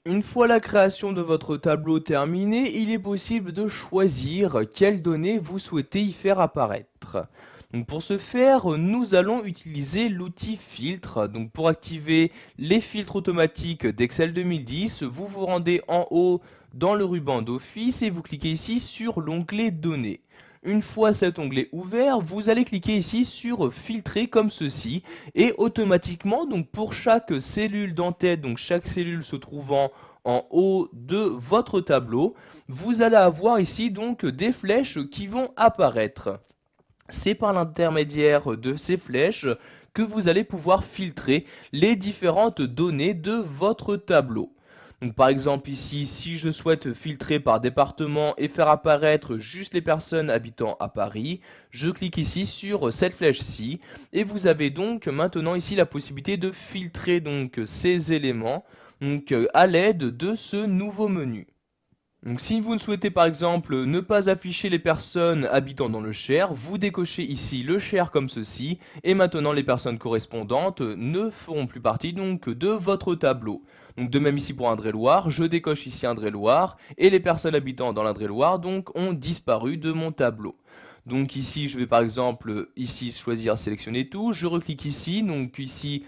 Une fois la création de votre tableau terminée, il est possible de choisir quelles données vous souhaitez y faire apparaître. Donc pour ce faire, nous allons utiliser l'outil filtre. Donc pour activer les filtres automatiques d'Excel 2010, vous vous rendez en haut dans le ruban d'Office et vous cliquez ici sur l'onglet Données. Une fois cet onglet ouvert, vous allez cliquer ici sur filtrer comme ceci et automatiquement, donc pour chaque cellule d'entête, donc chaque cellule se trouvant en haut de votre tableau, vous allez avoir ici donc des flèches qui vont apparaître. C'est par l'intermédiaire de ces flèches que vous allez pouvoir filtrer les différentes données de votre tableau. Donc par exemple ici, si je souhaite filtrer par département et faire apparaître juste les personnes habitant à Paris, je clique ici sur cette flèche-ci et vous avez donc maintenant ici la possibilité de filtrer donc ces éléments à l'aide de ce nouveau menu. Donc si vous ne souhaitez par exemple ne pas afficher les personnes habitant dans le Cher, vous décochez ici le Cher comme ceci, et maintenant les personnes correspondantes ne feront plus partie donc de votre tableau. Donc de même ici pour Indre-et-Loire, je décoche ici Indre-et-Loire, et les personnes habitant dans l'Indre-et-Loire donc ont disparu de mon tableau. Donc ici je vais par exemple ici choisir sélectionner tout, je reclique ici, donc ici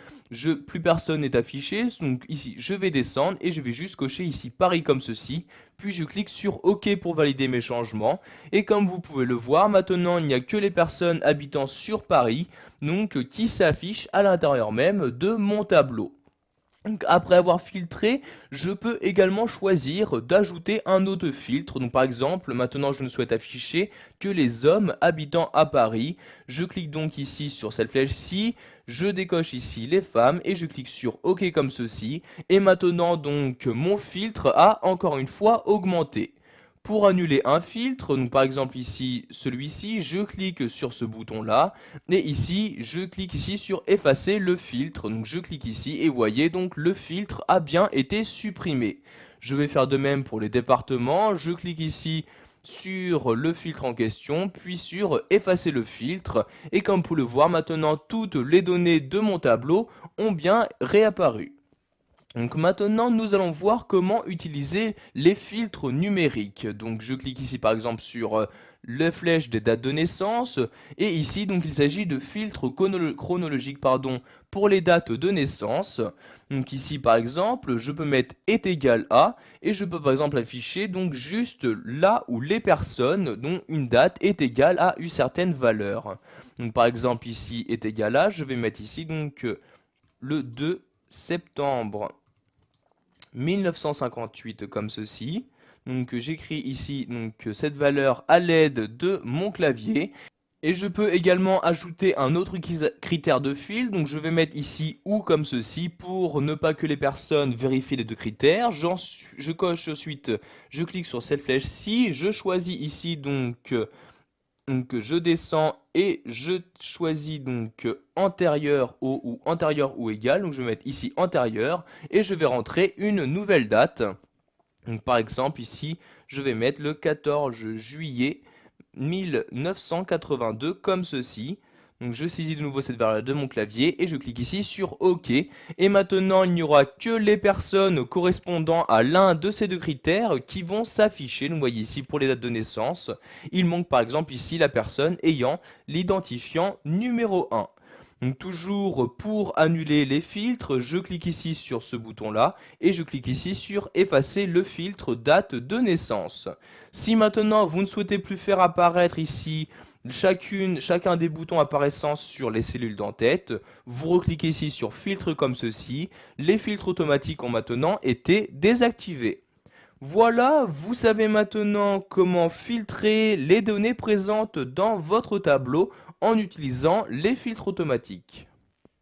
plus personne n'est affiché, donc ici je vais descendre et je vais juste cocher ici Paris comme ceci, puis je clique sur OK pour valider mes changements, et comme vous pouvez le voir, maintenant il n'y a que les personnes habitant sur Paris, donc qui s'affichent à l'intérieur même de mon tableau. Donc, après avoir filtré, je peux également choisir d'ajouter un autre filtre. Donc par exemple, maintenant je ne souhaite afficher que les hommes habitant à Paris. Je clique donc ici sur cette flèche-ci, je décoche ici les femmes et je clique sur OK comme ceci. Et maintenant donc mon filtre a encore une fois augmenté. Pour annuler un filtre, donc par exemple ici, celui-ci, je clique sur ce bouton-là, et ici, je clique ici sur effacer le filtre, donc je clique ici, et voyez donc le filtre a bien été supprimé. Je vais faire de même pour les départements, je clique ici sur le filtre en question, puis sur effacer le filtre, et comme vous pouvez le voir maintenant, toutes les données de mon tableau ont bien réapparu. Donc maintenant, nous allons voir comment utiliser les filtres numériques. Donc je clique ici par exemple sur les flèches des dates de naissance. Et ici, donc il s'agit de filtres chronologiques pour les dates de naissance. Donc ici par exemple, je peux mettre est égal à. Et je peux par exemple afficher donc juste là où les personnes dont une date est égale à une certaine valeur. Donc par exemple ici est égal à, je vais mettre ici donc le 2 septembre 1958 comme ceci. Donc j'écris ici donc cette valeur à l'aide de mon clavier. Et je peux également ajouter un autre critère de fil. Donc je vais mettre ici ou comme ceci pour ne pas que les personnes vérifient les deux critères. Je coche ensuite, je clique sur cette flèche-ci. Je choisis ici donc je descends et je choisis donc antérieur au ou antérieur ou égal. Donc je vais mettre ici antérieur et je vais rentrer une nouvelle date. Donc par exemple ici je vais mettre le 14 juillet 1982 comme ceci. Donc je saisis de nouveau cette variable de mon clavier et je clique ici sur OK. Et maintenant il n'y aura que les personnes correspondant à l'un de ces deux critères qui vont s'afficher. Donc vous voyez ici pour les dates de naissance, il manque par exemple ici la personne ayant l'identifiant numéro 1. Donc toujours pour annuler les filtres, je clique ici sur ce bouton-là et je clique ici sur effacer le filtre date de naissance. Si maintenant vous ne souhaitez plus faire apparaître ici chacun des boutons apparaissant sur les cellules d'entête, vous recliquez ici sur filtre comme ceci, les filtres automatiques ont maintenant été désactivés. Voilà, vous savez maintenant comment filtrer les données présentes dans votre tableau en utilisant les filtres automatiques.